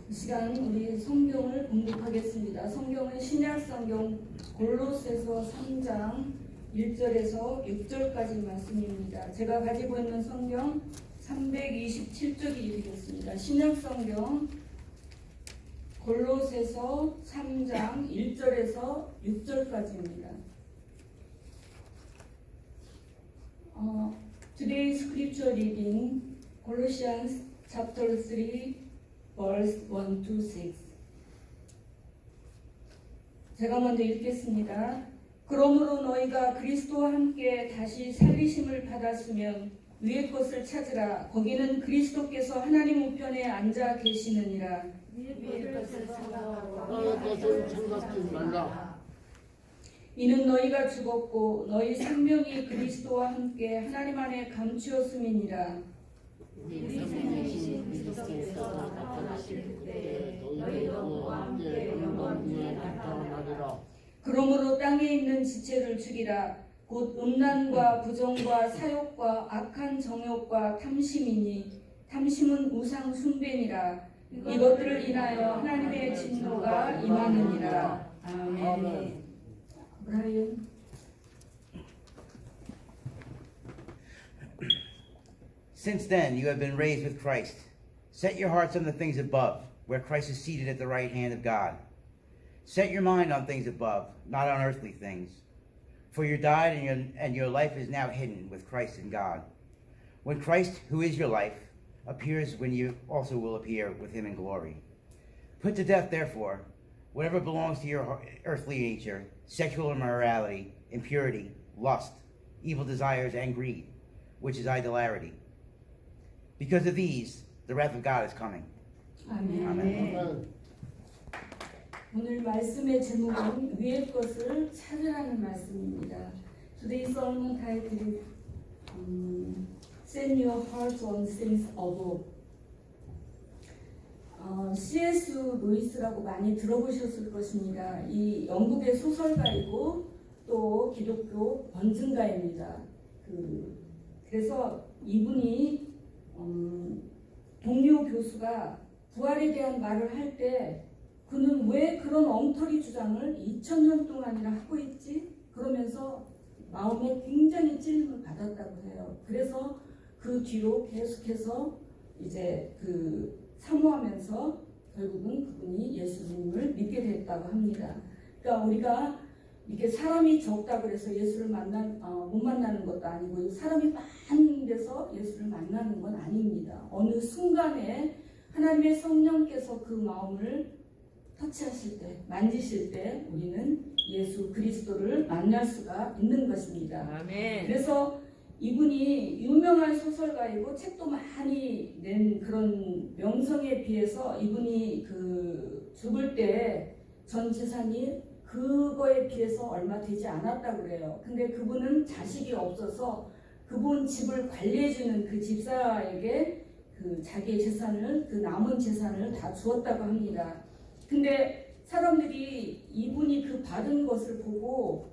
이 시간 우리 성경을 공독하겠습니다. 성경은 신약성경 골로새서 3장 1절에서 6절까지 말씀입니다. 제가 가지고 있는 성경 327쪽이 되겠습니다. 신약성경 골로새서 3장 1절에서 6절까지입니다. Today's scripture reading, Colossians chapter 3, verse 1 to 6. 제가 먼저 읽겠습니다. 그러므로 너희가 그리스도와 함께 다시 살리심을 받았으면 위의 것을 찾으라. 거기는 그리스도께서 하나님 우편에 앉아 계시느니라. 위의 것을 생각하지 말라. 이는 너희가 죽었고 너희 생명이 그리스도와 함께 하나님 안에 감추었음이니라. 우리 생명이신 그리스도께서 나타나실 때 너희도 그와 함께 영광 위에 나타나리라. 그러므로 땅에 있는 지체를 죽이라. 곧 음란과 부정과 사욕과 악한 정욕과 탐심이니 탐심은 우상 숭배니라. 이것들을 인하여 하나님의 진노가 임하느니라. 아멘. 브라이언. Since then you have been raised with Christ. Set your hearts on the things above, where Christ is seated at the right hand of God. Set your mind on things above, not on earthly things. For you died, and your life is now hidden with Christ in God. When Christ, who is your life, appears, when you also will appear with him in glory. Put to death, therefore, whatever belongs to your earthly nature: sexual immorality, impurity, lust, evil desires, and greed, which is idolatry. Because of these, the wrath of God is coming. 아멘. 아멘. 오늘 말씀의 제목은 위의 것을 찾으라는 말씀입니다. Today's sermon title is Set your hearts on things above. C.S. 루이스라고 많이 들어보셨을 것입니다. 이 영국의 소설가이고 또 기독교 번증가입니다. 그래서 이분이 동료 교수가 부활에 대한 말을 할 때 그는 왜 그런 엉터리 주장을 2000년 동안이나 하고 있지? 그러면서 마음에 굉장히 찔림을 받았다고 해요. 그래서 그 뒤로 계속해서 이제 사모하면서 결국은 그분이 예수님을 믿게 됐다고 합니다. 그러니까 우리가 이렇게 사람이 적다고 해서 예수를 못 만나는 것도 아니고 사람이 많은 데서 예수를 만나는 건 아닙니다. 어느 순간에 하나님의 성령께서 그 마음을 터치하실 때, 만지실 때 우리는 예수 그리스도를 만날 수가 있는 것입니다. 아멘. 그래서 이분이 유명한 소설가이고 책도 많이 낸 그런 명성에 비해서 이분이 죽을 때 전 재산이 그거에 비해서 얼마 되지 않았다고 그래요. 근데 그분은 자식이 없어서 그분 집을 관리해주는 그 집사에게 자기의 재산을, 남은 재산을 다 주었다고 합니다. 근데 사람들이 이분이 받은 것을 보고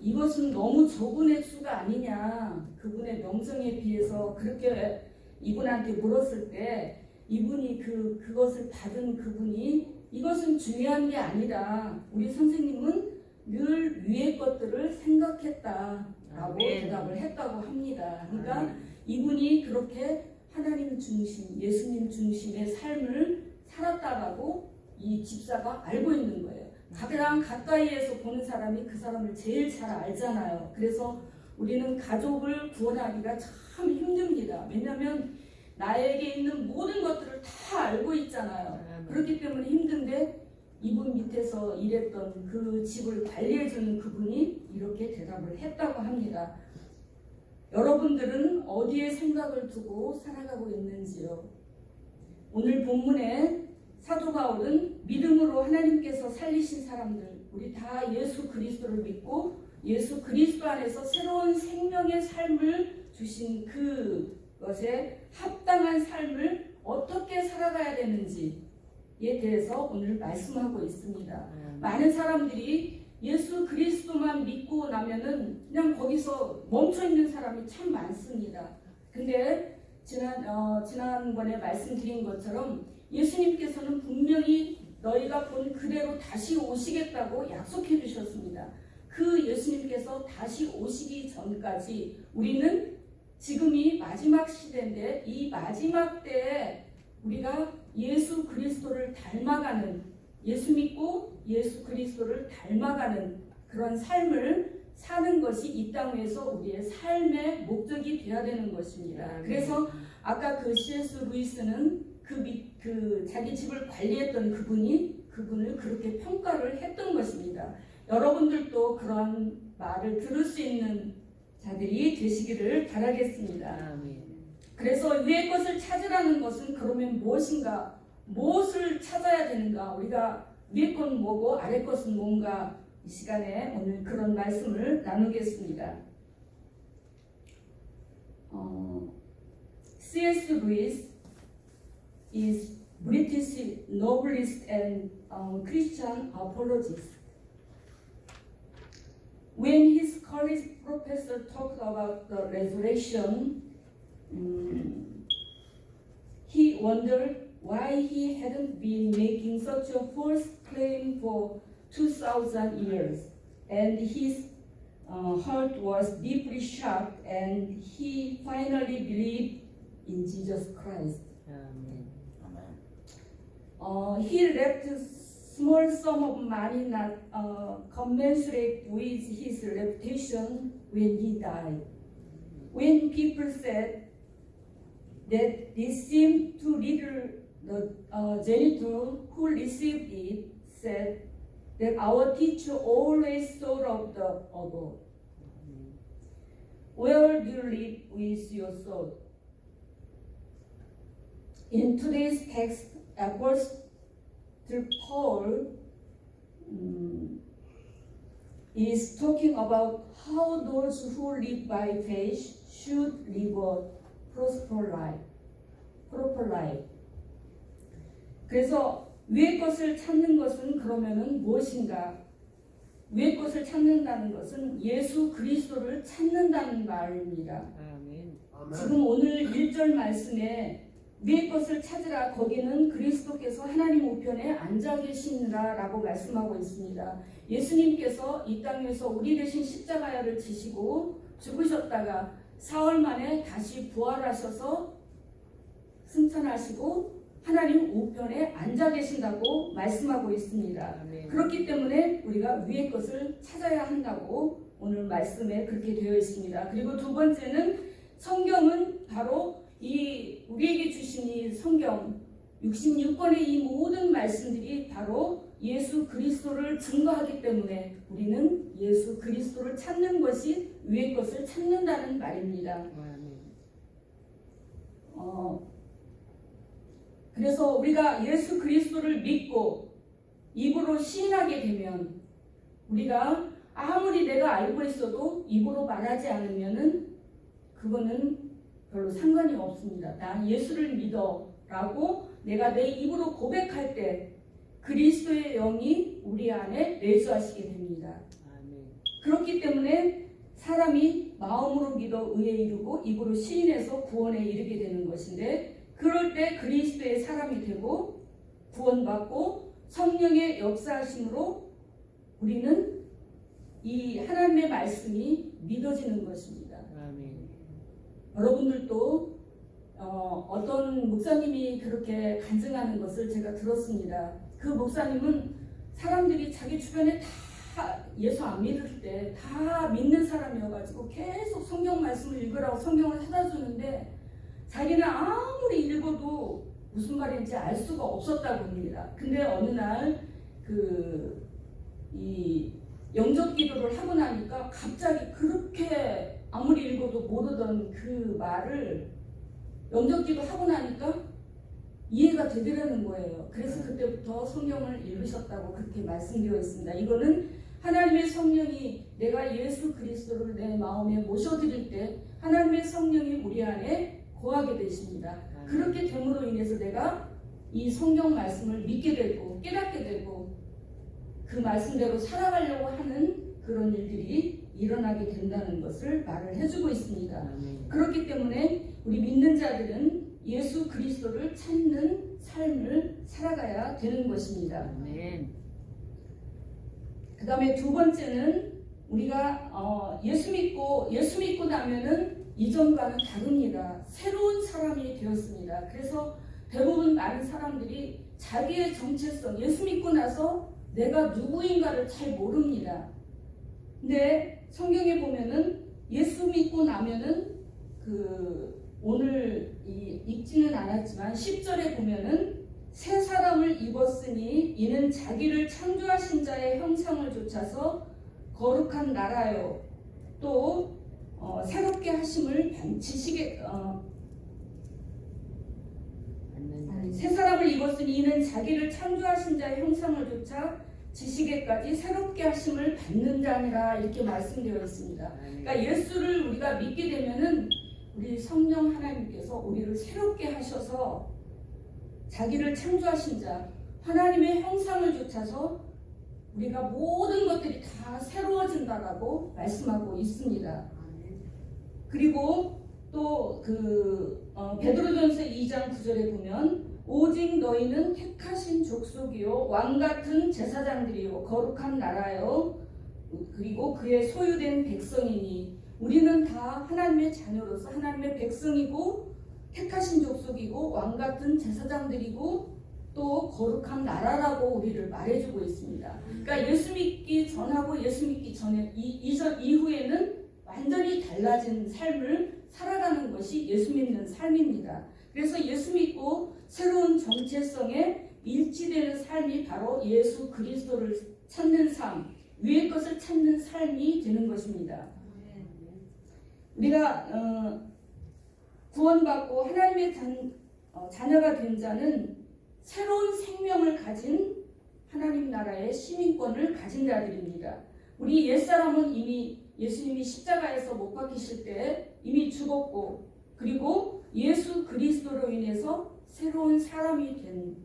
이것은 너무 적은 액수가 아니냐, 그분의 명성에 비해서 그렇게 이분한테 물었을 때 이분이 그것을 받은 그분이 이것은 중요한 게 아니다. 우리 선생님은 늘 위의 것들을 생각했다라고 대답을 했다고 합니다. 그러니까 이분이 그렇게 하나님 중심, 예수님 중심의 삶을 살았다라고 이 집사가 알고 있는 거예요. 가장 가까이에서 보는 사람이 그 사람을 제일 잘 알잖아요. 그래서 우리는 가족을 구원하기가 참 힘듭니다. 왜냐하면 나에게 있는 모든 것들을 다 알고 있잖아요. 그렇기 때문에 힘든데 이분 밑에서 일했던 그 집을 관리해주는 그분이 이렇게 대답을 했다고 합니다. 여러분들은 어디에 생각을 두고 살아가고 있는지요? 오늘 본문에 사도 바울은 믿음으로 하나님께서 살리신 사람들, 우리 다 예수 그리스도를 믿고 예수 그리스도 안에서 새로운 생명의 삶을 주신 그것에 합당한 삶을 어떻게 살아가야 되는지에 대해서 오늘 말씀하고 있습니다. 많은 사람들이 예수 그리스도만 믿고 나면은 그냥 거기서 멈춰 있는 사람이 참 많습니다. 근데 지난번에 말씀드린 것처럼 예수님께서는 분명히 너희가 본 그대로 다시 오시겠다고 약속해 주셨습니다. 그 예수님께서 다시 오시기 전까지 우리는 지금이 마지막 시대인데 이 마지막 때에 우리가 예수 그리스도를 닮아가는, 예수 믿고 예수 그리스도를 닮아가는 그런 삶을 사는 것이 이 땅에서 우리의 삶의 목적이 되어야 되는 것입니다. 그래서 아까 그 C.S. 루이스는 그 자기 집을 관리했던 그분을 그렇게 평가를 했던 것입니다. 여러분들도 그런 말을 들을 수 있는 자들이 되시기를 바라겠습니다. 그래서 위의 것을 찾으라는 것은 그러면 무엇인가? 무엇을 찾아야 되는가? 우리가 위의 건 뭐고 아래 것은 뭔가? 이 시간에 오늘 그런 말씀을 나누겠습니다. C.S. Lewis is British novelist and Christian apologist. When his college professor talked about the resurrection, he wondered why he hadn't been making such a false claim for 2,000 years, and his heart was deeply shocked, and he finally believed in Jesus Christ. He left a small sum of money not commensurate with his reputation when he died. When people said that this seemed too little, the janitor who received it said that our teacher always thought of the above. Where do you live with your soul? In today's text, Apostle Paul is talking about how those who live by faith should live a proper life. 그래서 위의 것을 찾는 것은 그러면은 무엇인가? 위의 것을 찾는다는 것은 예수 그리스도를 찾는다는 말입니다. 지금 오늘 1절 말씀에 위의 것을 찾으라, 거기는 그리스도께서 하나님 우편에 앉아 계시니라 라고 말씀하고 있습니다. 예수님께서 이 땅에서 우리 대신 십자가를 지시고 죽으셨다가 사흘 만에 다시 부활하셔서 승천하시고 하나님 우편에 앉아 계신다고 말씀하고 있습니다. 그렇기 때문에 우리가 위의 것을 찾아야 한다고 오늘 말씀에 그렇게 되어 있습니다. 그리고 두 번째는 성경은 바로 이 우리에게 주신 이 성경 66권의 이 모든 말씀들이 바로 예수 그리스도를 증거하기 때문에 우리는 예수 그리스도를 찾는 것이 위의 것을 찾는다는 말입니다. 그래서 우리가 예수 그리스도를 믿고 입으로 시인하게 되면, 우리가 아무리 내가 알고 있어도 입으로 말하지 않으면은 그거는 별로 상관이 없습니다. 나 예수를 믿어 라고 내가 내 입으로 고백할 때 그리스도의 영이 우리 안에 내주하시게 됩니다. 그렇기 때문에 사람이 마음으로 믿어 의에 이르고 입으로 시인해서 구원에 이르게 되는 것인데, 그럴 때 그리스도의 사람이 되고 구원받고 성령의 역사하심으로 우리는 이 하나님의 말씀이 믿어지는 것입니다. 여러분들도 어떤 목사님이 그렇게 간증하는 것을 제가 들었습니다. 그 목사님은 사람들이 자기 주변에 다 예수 안 믿을 때 다 믿는 사람이어가지고 계속 성경 말씀을 읽으라고 성경을 사다 주는데 자기는 아무리 읽어도 무슨 말인지 알 수가 없었다고 합니다. 근데 어느 날 이 영접 기도를 하고 나니까 갑자기 그렇게 아무리 읽어도 모르던 그 말을 영접 기도 하고 나니까 이해가 되더라는 거예요. 그래서 그때부터 성경을 읽으셨다고 그렇게 말씀되어 있습니다. 이거는 하나님의 성령이, 내가 예수 그리스도를 내 마음에 모셔드릴 때 하나님의 성령이 우리 안에 거하게 되십니다. 그렇게 됨으로 인해서 내가 이 성경 말씀을 믿게 되고 깨닫게 되고 그 말씀대로 살아가려고 하는 그런 일들이 일어나게 된다는 것을 말을 해주고 있습니다. 그렇기 때문에 우리 믿는 자들은 예수 그리스도를 찾는 삶을 살아가야 되는 것입니다. 아멘. 그 다음에 두 번째는 우리가 예수 믿고 나면은 이전과는 다릅니다. 새로운 사람이 되었습니다. 그래서 대부분 많은 사람들이 자기의 정체성, 예수 믿고 나서 내가 누구인가를 잘 모릅니다. 근데 성경에 보면은 예수 믿고 나면은 오늘 읽지는 않았지만 10절에 보면은 새 사람을 입었으니 이는 자기를 창조하신 자의 형상을 좇아서 거룩한 나라요 또 새롭게 하심을 새 사람을 입었으니 이는 자기를 창조하신 자의 형상을 좇아 지시게까지 새롭게 하심을 받는 자니라 이렇게 말씀되어 있습니다. 그러니까 예수를 우리가 믿게 되면은 우리 성령 하나님께서 우리를 새롭게 하셔서 자기를 창조하신 자 하나님의 형상을 좇아서 우리가 모든 것들이 다 새로워진다라고 말씀하고 있습니다. 그리고 또 베드로전서 2장 9절에 보면 오직 너희는 택하신 족속이요 왕같은 제사장들이요 거룩한 나라요 그리고 그의 소유된 백성이니 우리는 다 하나님의 자녀로서 하나님의 백성이고 택하신 족속이고 왕같은 제사장들이고 또 거룩한 나라라고 우리를 말해주고 있습니다. 그러니까 예수 믿기 전하고 예수 믿기 전에 이전 이후에는 완전히 달라진 삶을 살아가는 것이 예수 믿는 삶입니다. 그래서 예수 믿고 새로운 정체성에 일치되는 삶이 바로 예수 그리스도를 찾는 삶, 위의 것을 찾는 삶이 되는 것입니다. 우리가 구원받고 하나님의 자녀가 된 자는 새로운 생명을 가진 하나님 나라의 시민권을 가진 자들입니다. 우리 옛사람은 이미 예수님이 십자가에서 못 박히실 때 이미 죽었고 그리고 예수 그리스도로 인해서 새로운 사람이 된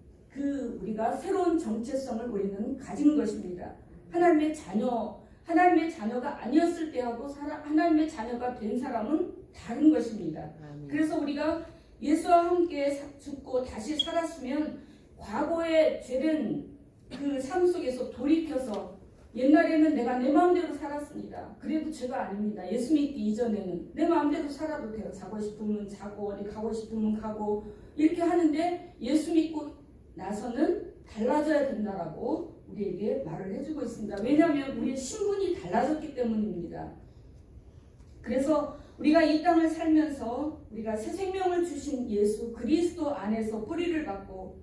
우리가 새로운 정체성을 우리는 가진 것입니다. 하나님의 자녀가 아니었을 때하고 하나님의 자녀가 된 사람은 다른 것입니다. 그래서 우리가 예수와 함께 죽고 다시 살았으면 과거의 죄된 그 삶 속에서 돌이켜서 옛날에는 내가 내 마음대로 살았습니다. 그래도 죄가 아닙니다. 예수 믿기 이전에는 내 마음대로 살아도 돼요. 자고 싶으면 자고 어디 가고 싶으면 가고 이렇게 하는데 예수 믿고 나서는 달라져야 된다라고 우리에게 말을 해주고 있습니다. 왜냐하면 우리의 신분이 달라졌기 때문입니다. 그래서 우리가 이 땅을 살면서 우리가 새 생명을 주신 예수 그리스도 안에서 뿌리를 받고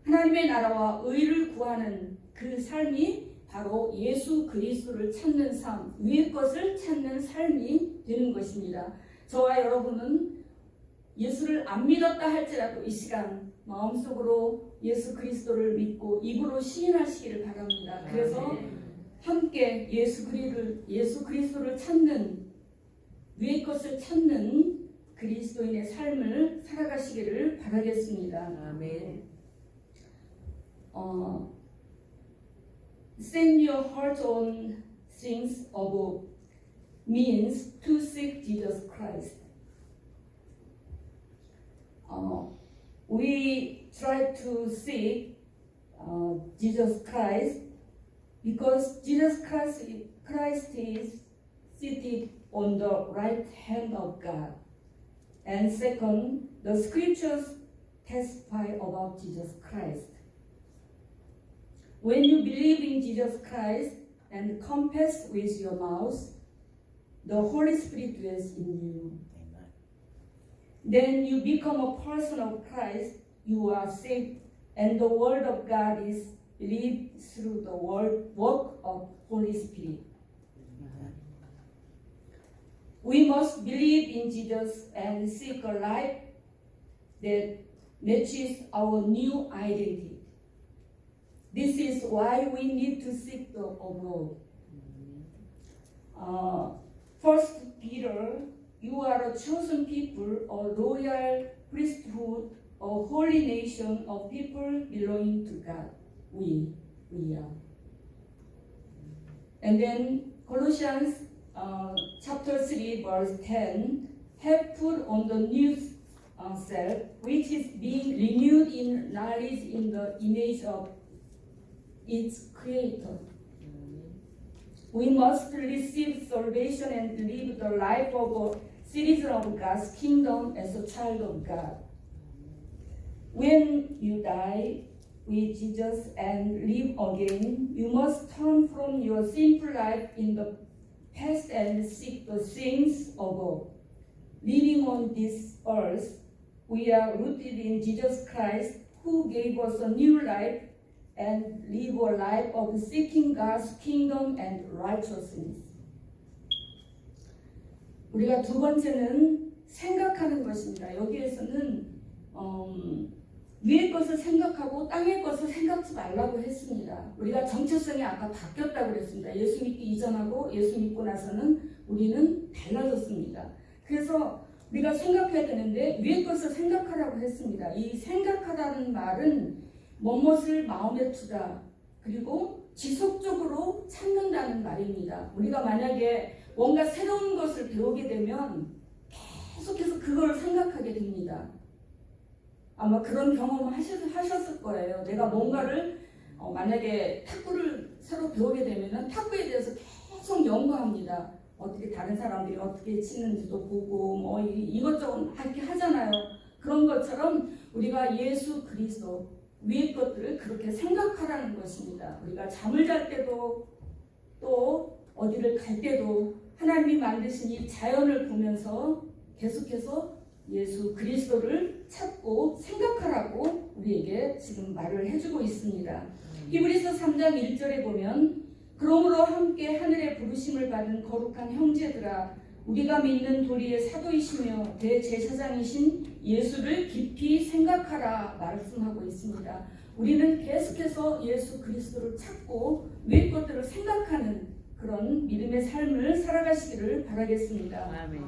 하나님의 나라와 의를 구하는 그 삶이 바로 예수 그리스도를 찾는 삶, 위의 것을 찾는 삶이 되는 것입니다. 저와 여러분은 예수를 안 믿었다 할지라도 이 시간 마음속으로 예수 그리스도를 믿고 입으로 시인하시기를 바랍니다. 그래서 함께 예수 그리스도를 찾는 위의 것을 찾는 그리스도인의 삶을 살아가시기를 바라겠습니다. 아멘. Set your heart on things above means to seek Jesus Christ. We try to seek Jesus Christ because Jesus Christ is seated on the right hand of God. And second, the scriptures testify about Jesus Christ. When you believe in Jesus Christ and confess with your mouth, the Holy Spirit dwells in you. Amen. Then you become a person of Christ, you are saved, and the word of God is believed through the work of Holy Spirit. We must believe in Jesus and seek a life that matches our new identity. This is why we need to seek the above. First Peter, you are a chosen people, a royal priesthood, a holy nation of people belonging to God. We are. And then Colossians chapter 3 verse 10, have put on the new self, which is being renewed in knowledge in the image of its creator. We must receive salvation and live the life of a citizen of God's kingdom as a child of God. When you die with Jesus and live again, you must turn from your sinful life in the past and seek the things above. Living on this earth, we are rooted in Jesus Christ, who gave us a new life and live a life of seeking God's kingdom and righteousness. 우리가 두 번째는 생각하는 것입니다. 여기에서는 위의 것을 생각하고 땅의 것을 생각지 말라고 했습니다. 우리가 정체성이 아까 바뀌었다고 그랬습니다. 예수 믿기 이전하고 예수 믿고 나서는 우리는 달라졌습니다. 그래서 우리가 생각해야 되는데 위의 것을 생각하라고 했습니다. 이 생각하라는 말은 무엇을 마음에 두다, 그리고 지속적으로 찾는다는 말입니다. 우리가 만약에 뭔가 새로운 것을 배우게 되면 계속해서 그걸 생각하게 됩니다. 아마 그런 경험을 하셨을 거예요. 내가 뭔가를 만약에 탁구를 새로 배우게 되면 탁구에 대해서 계속 연구합니다. 어떻게 다른 사람들이 어떻게 치는지도 보고 뭐 이것저것 이렇게 하잖아요. 그런 것처럼 우리가 예수 그리스도 위의 것들을 그렇게 생각하라는 것입니다. 우리가 잠을 잘 때도 또 어디를 갈 때도 하나님이 만드신 이 자연을 보면서 계속해서 예수 그리스도를 찾고 생각하라고 우리에게 지금 말을 해주고 있습니다. 히브리서 3장 1절에 보면 그러므로 함께 하늘의 부르심을 받은 거룩한 형제들아 우리가 믿는 도리의 사도이시며 대제사장이신 예수를 깊이 생각하라 말씀하고 있습니다. 우리는 계속해서 예수 그리스도를 찾고 위의 것들을 생각하는 그런 믿음의 삶을 살아가시기를 바라겠습니다. 아멘.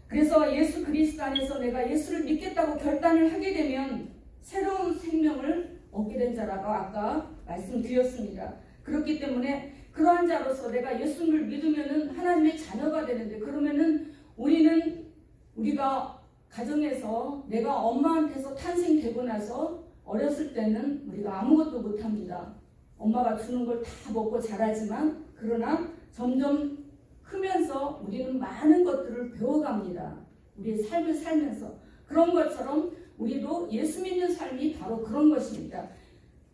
그래서 예수 그리스도 안에서 내가 예수를 믿겠다고 결단을 하게 되면 새로운 생명을 얻게 된 자라고 아까 말씀드렸습니다. 그렇기 때문에 그러한 자로서 내가 예수를 믿으면은 하나님의 자녀가 되는데 그러면은 우리가 가정에서 내가 엄마한테서 탄생되고 나서 어렸을 때는 우리가 아무것도 못합니다. 엄마가 주는 걸 다 먹고 자라지만 그러나 점점 크면서 우리는 많은 것들을 배워갑니다. 우리의 삶을 살면서. 그런 것처럼 우리도 예수 믿는 삶이 바로 그런 것입니다.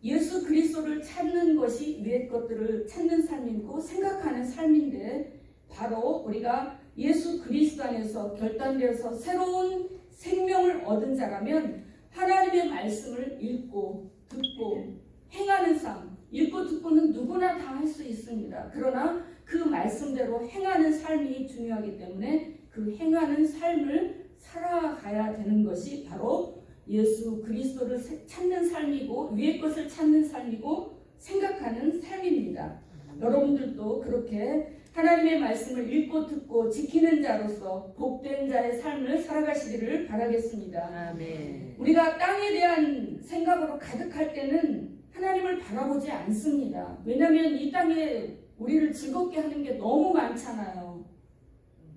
예수 그리스도를 찾는 것이 위의 것들을 찾는 삶이고 생각하는 삶인데 바로 우리가 예수 그리스도 안에서 결단되어서 새로운 생명을 얻은 자라면 하나님의 말씀을 읽고 듣고 행하는 삶, 읽고 듣고는 누구나 다 할 수 있습니다. 그러나 그 말씀대로 행하는 삶이 중요하기 때문에 그 행하는 삶을 살아가야 되는 것이 바로 예수 그리스도를 찾는 삶이고 위의 것을 찾는 삶이고 생각하는 삶입니다. 여러분들도 그렇게 하나님의 말씀을 읽고 듣고 지키는 자로서 복된 자의 삶을 살아가시기를 바라겠습니다. 아멘. 우리가 땅에 대한 생각으로 가득할 때는 하나님을 바라보지 않습니다. 왜냐하면 이 땅에 우리를 즐겁게 하는 게 너무 많잖아요.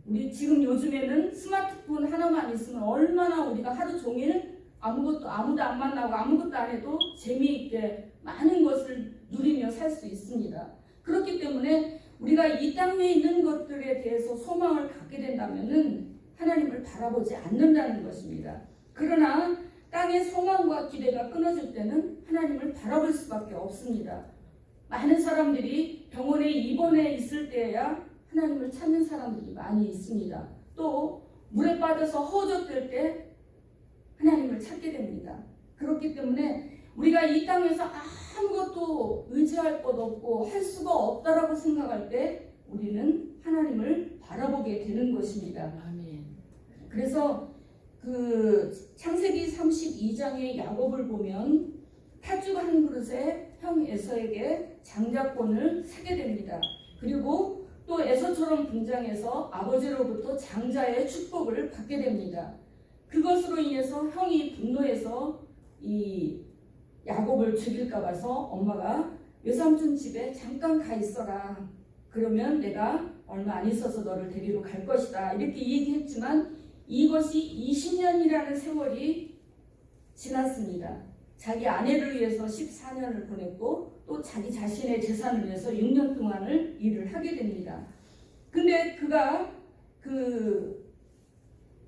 우리 지금 요즘에는 스마트폰 하나만 있으면 얼마나 우리가 하루 종일 아무도 안 만나고 아무것도 안 해도 재미있게 많은 것을 누리며 살 수 있습니다. 그렇기 때문에 우리가 이 땅에 있는 것들에 대해서 소망을 갖게 된다면은 하나님을 바라보지 않는다는 것입니다. 그러나 땅의 소망과 기대가 끊어질 때는 하나님을 바라볼 수밖에 없습니다. 많은 사람들이 병원에 입원해 있을 때야 하나님을 찾는 사람들이 많이 있습니다. 또 물에 빠져서 허우적될 때 하나님을 찾게 됩니다. 그렇기 때문에 우리가 이 땅에서 아무것도 의지할 것 없고 할 수가 없다라고 생각할 때 우리는 하나님을 바라보게 되는 것입니다. 아멘. 그래서 그 창세기 32장의 야곱을 보면 팥죽 한 그릇에 형 에서에게 장자권을 사게 됩니다. 그리고 또 에서처럼 등장해서 아버지로부터 장자의 축복을 받게 됩니다. 그것으로 인해서 형이 분노해서 이 야곱을 죽일까 봐서 엄마가 외삼촌 집에 잠깐 가 있어라. 그러면 내가 얼마 안 있어서 너를 데리러 갈 것이다. 이렇게 얘기했지만 이것이 20년이라는 세월이 지났습니다. 자기 아내를 위해서 14년을 보냈고 또 자기 자신의 재산을 위해서 6년 동안을 일을 하게 됩니다. 근데 그가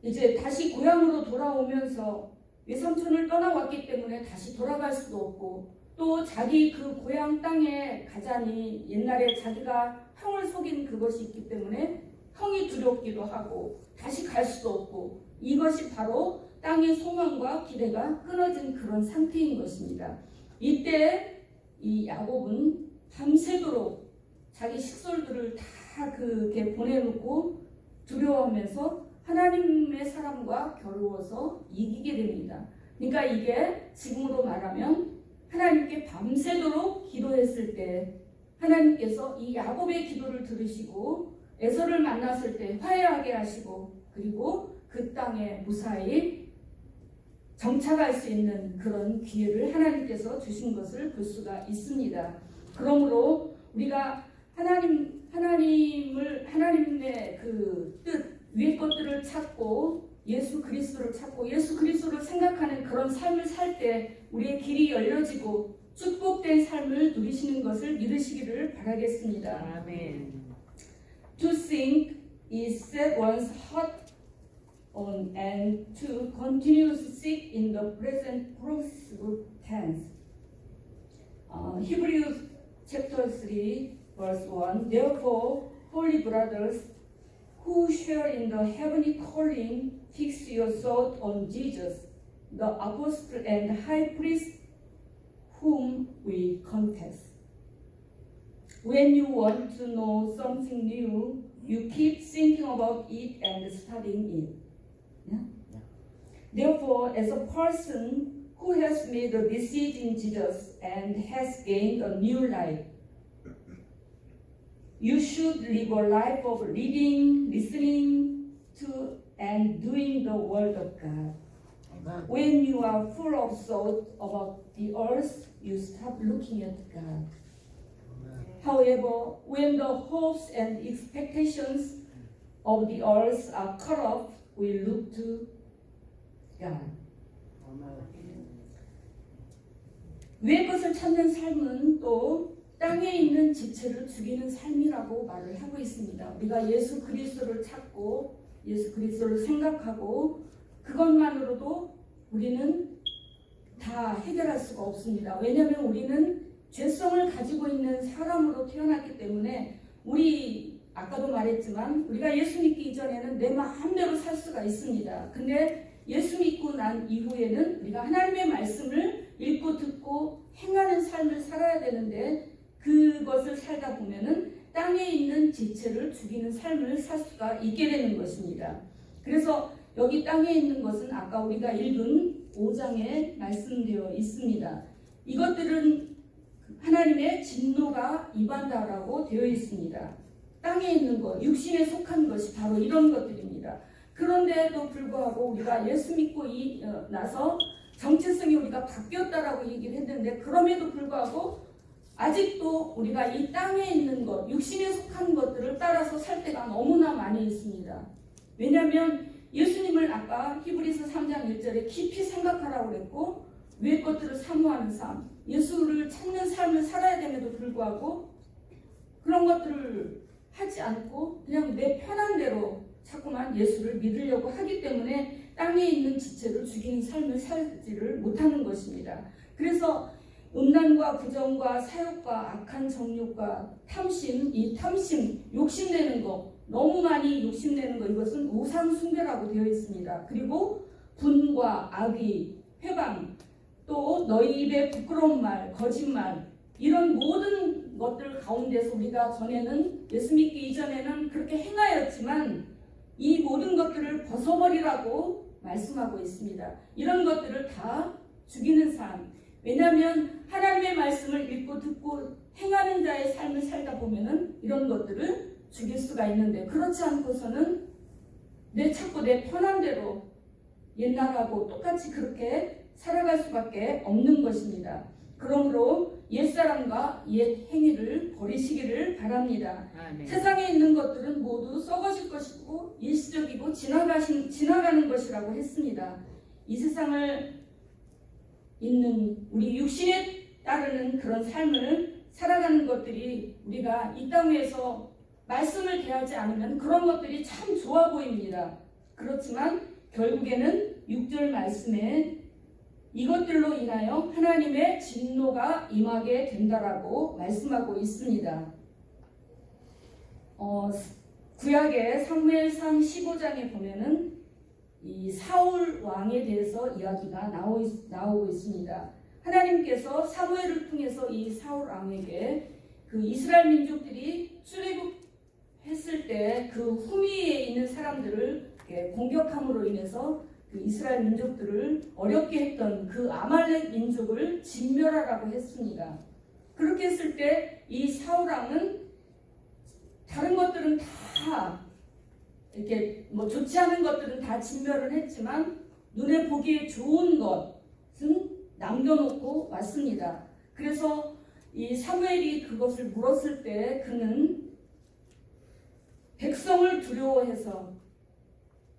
이제 다시 고향으로 돌아오면서 외삼촌을 떠나왔기 때문에 다시 돌아갈 수도 없고 또 자기 그 고향 땅에 가자니 옛날에 자기가 형을 속인 그것이 있기 때문에 형이 두렵기도 하고 다시 갈 수도 없고 이것이 바로 땅의 소망과 기대가 끊어진 그런 상태인 것입니다. 이때 이 야곱은 밤새도록 자기 식솔들을 다 그렇게 보내놓고 두려워하면서 하나님의 사람과 겨루어서 이기게 됩니다. 그러니까 이게 지금으로 말하면 하나님께 밤새도록 기도했을 때 하나님께서 이 야곱의 기도를 들으시고 에서를 만났을 때 화해하게 하시고 그리고 그 땅에 무사히 정착할 수 있는 그런 기회를 하나님께서 주신 것을 볼 수가 있습니다. 그러므로 우리가 하나님의 그 뜻, 위의 것들을 찾고 예수 그리스도를 찾고 예수 그리스도를 생각하는 그런 삶을 살 때 우리의 길이 열려지고 축복된 삶을 누리시는 것을 믿으시기를 바라겠습니다. 아멘. To think is set one's heart on and to continue to seek in the present progressive tense. Hebrews chapter 3 verse 1. Therefore, holy brothers who share in the heavenly calling, fix your thought on Jesus, the apostle and high priest whom we confess. When you want to know something new, you keep thinking about it and studying it. Yeah? Therefore, as a person who has made a decision in Jesus and has gained a new life, you should live a life of reading, listening to, and doing the Word of God. 아멘. When you are full of thoughts about the earth, you stop looking at God. However, when the hopes and expectations of the earth are cut off, we look to God. 위의 것을 찾는 삶은 또 땅에 있는 지체를 죽이는 삶이라고 말을 하고 있습니다. 우리가 예수 그리스도를 찾고 예수 그리스도를 생각하고 그것만으로도 우리는 다 해결할 수가 없습니다. 왜냐하면 우리는 죄성을 가지고 있는 사람으로 태어났기 때문에 우리 아까도 말했지만 우리가 예수 믿기 이전에는 내 마음대로 살 수가 있습니다. 근데 예수 믿고 난 이후에는 우리가 하나님의 말씀을 읽고 듣고 행하는 삶을 살아야 되는데 그것을 살다 보면은 땅에 있는 지체를 죽이는 삶을 살 수가 있게 되는 것입니다. 그래서 여기 땅에 있는 것은 아까 우리가 읽은 5장에 말씀되어 있습니다. 이것들은 하나님의 진노가 임한다라고 되어 있습니다. 땅에 있는 것, 육신에 속한 것이 바로 이런 것들입니다. 그런데도 불구하고 우리가 예수 믿고 나서 정체성이 우리가 바뀌었다라고 얘기를 했는데 그럼에도 불구하고 아직도 우리가 이 땅에 있는 것, 육신에 속한 것들을 따라서 살 때가 너무나 많이 있습니다. 왜냐하면 예수님을 아까 히브리서 3장 1절에 깊이 생각하라고 그랬고 위의 것들을 사모하는 삶, 예수를 찾는 삶을 살아야 됨에도 불구하고 그런 것들을 하지 않고 그냥 내 편한 대로 자꾸만 예수를 믿으려고 하기 때문에 땅에 있는 지체를 죽이는 삶을 살지를 못하는 것입니다. 그래서 음란과 부정과 사욕과 악한 정욕과 탐심, 이 탐심, 욕심내는 거, 너무 많이 욕심내는 거 이것은 우상 숭배라고 되어 있습니다. 그리고 분과 악의, 회방, 또 너희 입에 부끄러운 말, 거짓말 이런 모든 것들 가운데서 우리가 전에는 예수 믿기 이전에는 그렇게 행하였지만 이 모든 것들을 벗어버리라고 말씀하고 있습니다. 이런 것들을 다 죽이는 삶. 왜냐하면 하나님의 말씀을 읽고 듣고 행하는 자의 삶을 살다 보면은 이런 것들을 죽일 수가 있는데 그렇지 않고서는 내 찾고 내 편한 대로 옛날하고 똑같이 그렇게 살아갈 수밖에 없는 것입니다. 그러므로 옛사람과 옛 행위를 버리시기를 바랍니다. 아멘. 세상에 있는 것들은 모두 썩어질 것이고 일시적이고 지나가는 것이라고 했습니다. 이 세상을 있는 우리 육신에 따르는 그런 삶을 살아가는 것들이 우리가 이 땅에서 말씀을 대하지 않으면 그런 것들이 참 좋아 보입니다. 그렇지만 결국에는 6절 말씀에 이것들로 인하여 하나님의 진노가 임하게 된다라고 말씀하고 있습니다. 구약의 사무엘상 15장에 보면은 이 사울 왕에 대해서 이야기가 나오고 있습니다. 하나님께서 사무엘을 통해서 이 사울 왕에게 그 이스라엘 민족들이 출애굽했을 때 그 후미에 있는 사람들을 공격함으로 인해서 그 이스라엘 민족들을 어렵게 했던 그 아말렉 민족을 진멸하라고 했습니다. 그렇게 했을 때 이 사울 왕은 다른 것들은 다 이렇게 좋지 않은 것들은 다 진멸을 했지만 눈에 보기에 좋은 것은 남겨놓고 왔습니다. 그래서 이 사무엘이 그것을 물었을 때 그는 백성을 두려워해서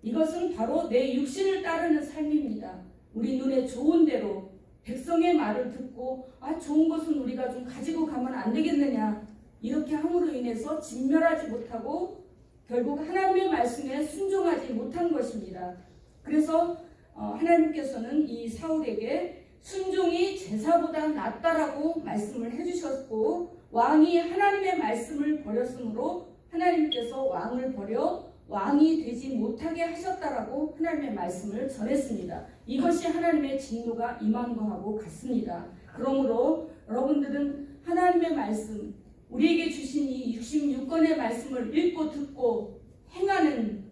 이것은 바로 내 육신을 따르는 삶입니다. 우리 눈에 좋은 대로 백성의 말을 듣고 좋은 것은 우리가 좀 가지고 가면 안 되겠느냐 이렇게 함으로 인해서 진멸하지 못하고 결국 하나님의 말씀에 순종하지 못한 것입니다. 그래서 하나님께서는 이 사울에게 순종이 제사보다 낫다라고 말씀을 해주셨고 왕이 하나님의 말씀을 버렸으므로 하나님께서 왕을 버려 왕이 되지 못하게 하셨다라고 하나님의 말씀을 전했습니다. 이것이 하나님의 진노가 임한 거하고 같습니다. 그러므로 여러분들은 하나님의 말씀, 우리에게 주신 이 66권의 말씀을 읽고 듣고 행하는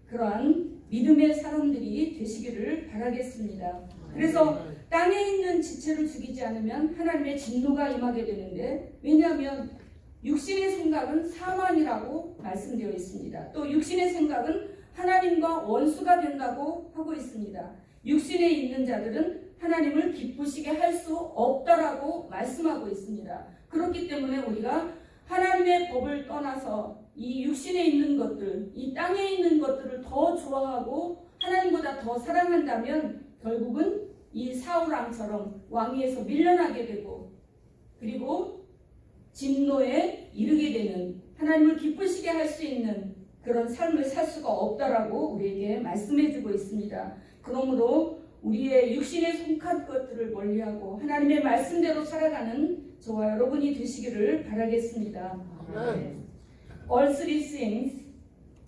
그러한 믿음의 사람들이 되시기를 바라겠습니다. 그래서 땅에 있는 지체를 죽이지 않으면 하나님의 진노가 임하게 되는데, 왜냐하면 육신의 생각은 사망이라고 말씀되어 있습니다. 또 육신의 생각은 하나님과 원수가 된다고 하고 있습니다. 육신에 있는 자들은 하나님을 기쁘시게 할 수 없다라고 말씀하고 있습니다. 그렇기 때문에 우리가 하나님의 법을 떠나서 이 육신에 있는 것들, 이 땅에 있는 것들을 더 좋아하고 하나님보다 더 사랑한다면 결국은 이 사울 왕처럼 왕위에서 밀려나게 되고, 그리고 진노에 이르게 되는, 하나님을 기쁘시게 할 수 있는 그런 삶을 살 수가 없다라고 우리에게 말씀해주고 있습니다. 그러므로 우리의 육신에 속한 것들을 멀리하고 하나님의 말씀대로 살아가는 저와 여러분이 되시기를 바라겠습니다. Earthly things,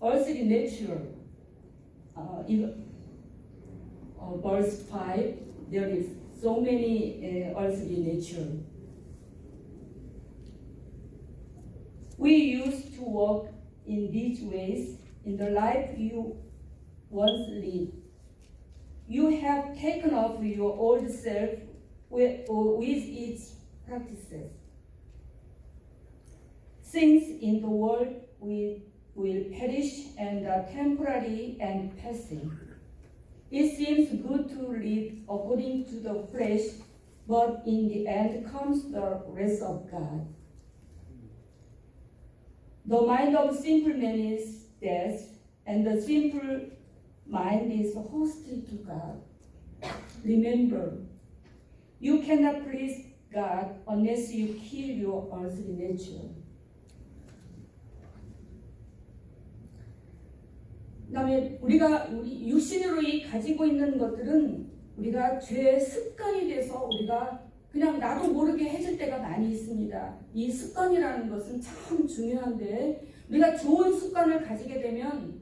earthly nature. Verse 5, there is so many earthly nature. We used to walk in these ways in the life you once lived. You have taken off your old self with its practices. Things in the world will perish and are temporary and passing. It seems good to live according to the flesh, but in the end comes the wrath of God. The mind of simple man is death, and the simple mind is hostile to God. Remember, you cannot please God unless you kill your earthly nature. 그다음에 우리 육신으로 가지고 있는 것들은 우리가 죄의 습관이 돼서 우리가 그냥 나도 모르게 해질 때가 많이 있습니다. 이 습관이라는 것은 참 중요한데, 우리가 좋은 습관을 가지게 되면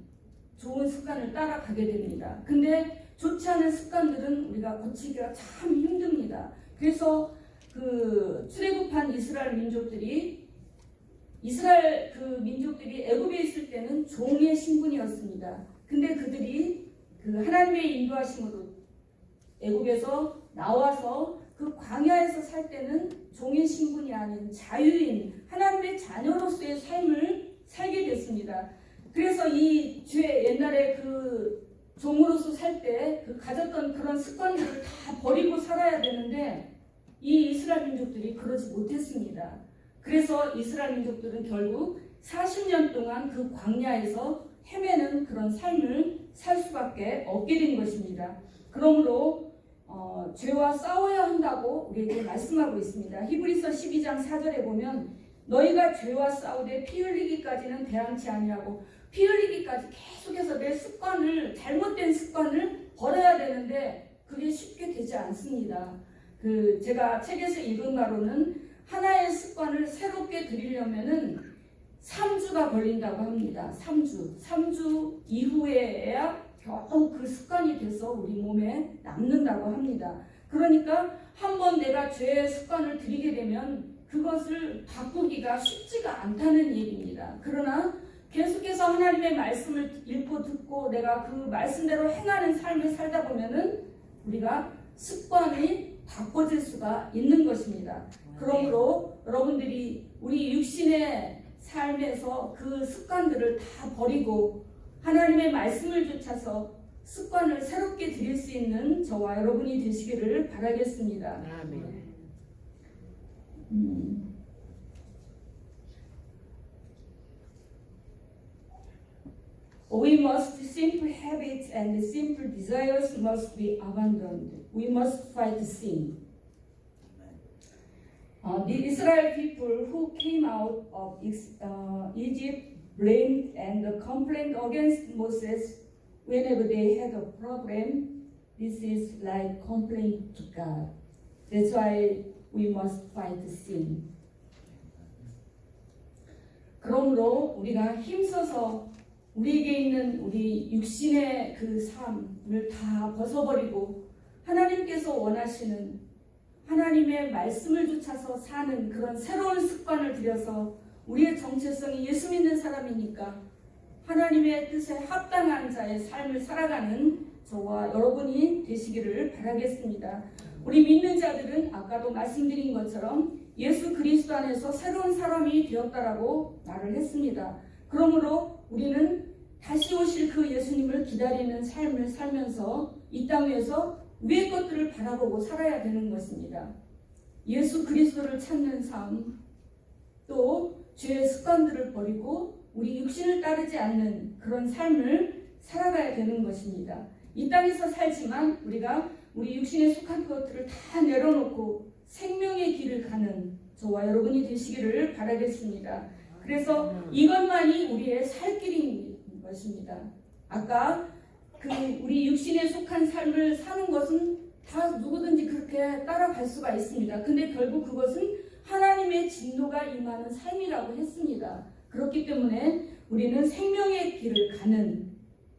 좋은 습관을 따라가게 됩니다. 근데 좋지 않은 습관들은 우리가 고치기가 참 힘듭니다. 그래서 그 출애굽한 이스라엘 민족들이 애굽에 있을 때는 종의 신분이었습니다. 근데 그들이 그 하나님의 인도하심으로 애굽에서 나와서 그 광야에서 살 때는 종의 신분이 아닌 자유인 하나님의 자녀로서의 삶을 살게 됐습니다. 그래서 이 옛날에 그 종으로서 살 때 그 가졌던 그런 습관들을 다 버리고 살아야 되는데, 이 이스라엘 민족들이 그러지 못했습니다. 그래서 이스라엘 민족들은 결국 40년 동안 그 광야에서 헤매는 그런 삶을 살 수밖에 없게 된 것입니다. 그러므로 죄와 싸워야 한다고 우리에게 말씀하고 있습니다. 히브리서 12장 4절에 보면 너희가 죄와 싸우되 피 흘리기까지는 대항치 아니하고, 피 흘리기까지 계속해서 내 습관을, 잘못된 습관을 버려야 되는데 그게 쉽게 되지 않습니다. 제가 책에서 읽은 바로는 하나의 습관을 새롭게 들이려면은 3주가 걸린다고 합니다. 3주 이후에야 겨우 그 습관이 돼서 우리 몸에 남는다고 합니다. 그러니까 한번 내가 죄의 습관을 들이게 되면 그것을 바꾸기가 쉽지가 않다는 얘기입니다. 그러나 계속해서 하나님의 말씀을 읽고 듣고 내가 그 말씀대로 행하는 삶을 살다 보면은 우리가 습관이 바꿔질 수가 있는 것입니다. 그러므로 여러분들이 우리 육신의 삶에서 그 습관들을 다 버리고 하나님의 말씀을 쫓아서 습관을 새롭게 들일 수 있는 저와 여러분이 되시기를 바라겠습니다. 아멘. We must simple habits and simple desires must be abandoned. We must fight sin. The Israel people who came out of Egypt blamed and complained against Moses whenever they had a problem. This is like complaining to God. That's why we must fight sin. 그러므로 우리가 힘써서 우리에게 있는 우리 육신의 그 삶을 다 벗어버리고 하나님께서 원하시는 하나님의 말씀을 쫓아서 사는 그런 새로운 습관을 들여서 우리의 정체성이 예수 믿는 사람이니까 하나님의 뜻에 합당한 자의 삶을 살아가는 저와 여러분이 되시기를 바라겠습니다. 우리 믿는 자들은 아까도 말씀드린 것처럼 예수 그리스도 안에서 새로운 사람이 되었다라고 말을 했습니다. 그러므로 우리는 다시 오실 그 예수님을 기다리는 삶을 살면서 이 땅 위에서 위의 것들을 바라보고 살아야 되는 것입니다. 예수 그리스도를 찾는 삶, 또 죄의 습관들을 버리고 우리 육신을 따르지 않는 그런 삶을 살아가야 되는 것입니다. 이 땅에서 살지만 우리가 우리 육신에 속한 것들을 다 내려놓고 생명의 길을 가는 저와 여러분이 되시기를 바라겠습니다. 그래서 이것만이 우리의 살 길인 것입니다. 아까 우리 육신에 속한 삶을 사는 것은 다 누구든지 그렇게 따라갈 수가 있습니다. 근데 결국 그것은 하나님의 진노가 임하는 삶이라고 했습니다. 그렇기 때문에 우리는 생명의 길을 가는,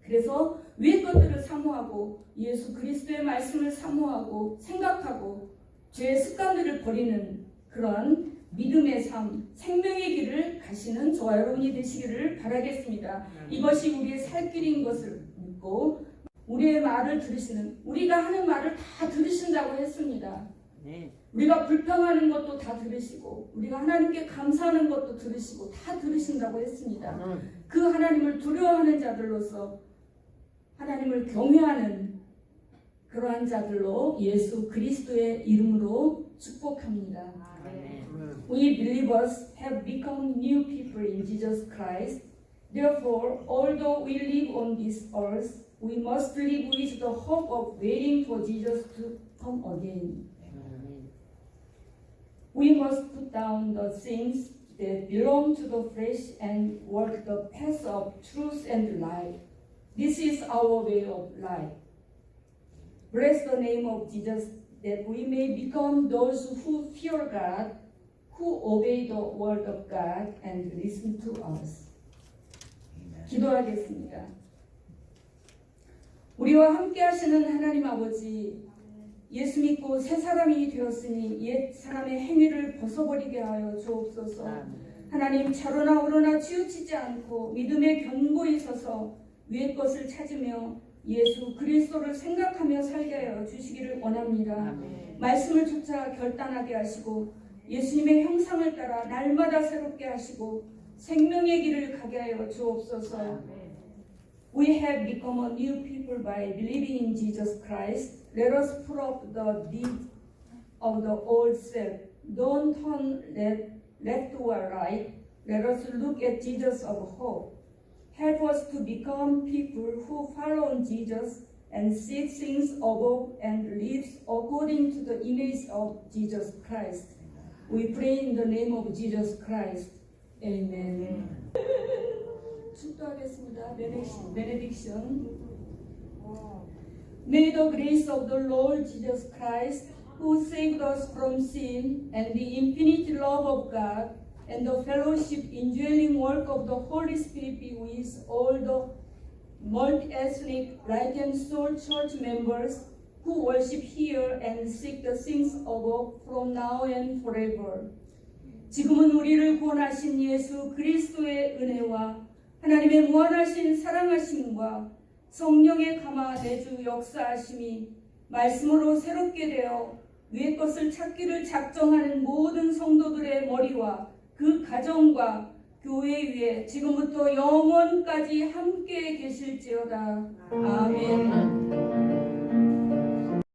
그래서 위의 것들을 사모하고 예수 그리스도의 말씀을 사모하고 생각하고 죄의 습관들을 버리는 그런 믿음의 삶, 생명의 길을 가시는 저와 여러분이 되시기를 바라겠습니다. 이것이 우리의 살 길인 것을 믿고 우리의 말을 들으시는, 우리가 하는 말을 다 들으신다고 했습니다. 우리가 불평하는 것도 다 들으시고 우리가 하나님께 감사하는 것도 들으시고 다 들으신다고 했습니다. 그 하나님을 두려워하는 자들로서 하나님을 경외하는 그러한 자들로 예수 그리스도의 이름으로 축복합니다. We believers have become new people in Jesus Christ. Therefore, although we live on this earth, we must live with the hope of waiting for Jesus to come again. We must put down the things that belong to the flesh and walk the path of truth and life. This is our way of life. Bless the name of Jesus, that we may become those who fear God, who obey the word of God and listen to us. 기도하겠습니다. 우리와 함께 하시는 하나님 아버지, 예수 믿고 새 사람이 되었으니 옛 사람의 행위를 벗어버리게 하여 주옵소서. 하나님, 차로나 오로나 치우치지 않고 믿음에 견고히 서서 위의 것을 찾으며 예수 그리스도를 생각하며 살게 하여 주시기를 원합니다. 말씀을 쫓아 결단하게 하시고 예수님의 형상을 따라 날마다 새롭게 하시고 생명의 길을 가게 하여 주옵소서. We have become a new people by believing in Jesus Christ. Let us put off the deeds of the old self. Don't turn left or right. Let us look at Jesus of hope. Help us to become people who follow Jesus and seek things above and live according to the image of Jesus Christ. We pray in the name of Jesus Christ. Amen. 축도하겠습니다. benediction. May the grace of the Lord Jesus Christ, who saved us from sin, and the infinite love of God, and the fellowship indwelling work of the Holy Spirit be with all the multi-ethnic Light and Soul Church members who worship here and seek the things above from now and forever. 지금은 우리를 구원하신 예수 그리스도의 은혜와 하나님의 무한하신 사랑하심과 성령의 감화 내주 역사하심이 말씀으로 새롭게 되어 위의 것을 찾기를 작정하는 모든 성도들의 머리와 그 가정과 교회 위에 지금부터 영원까지 함께 계실지어다. 아멘.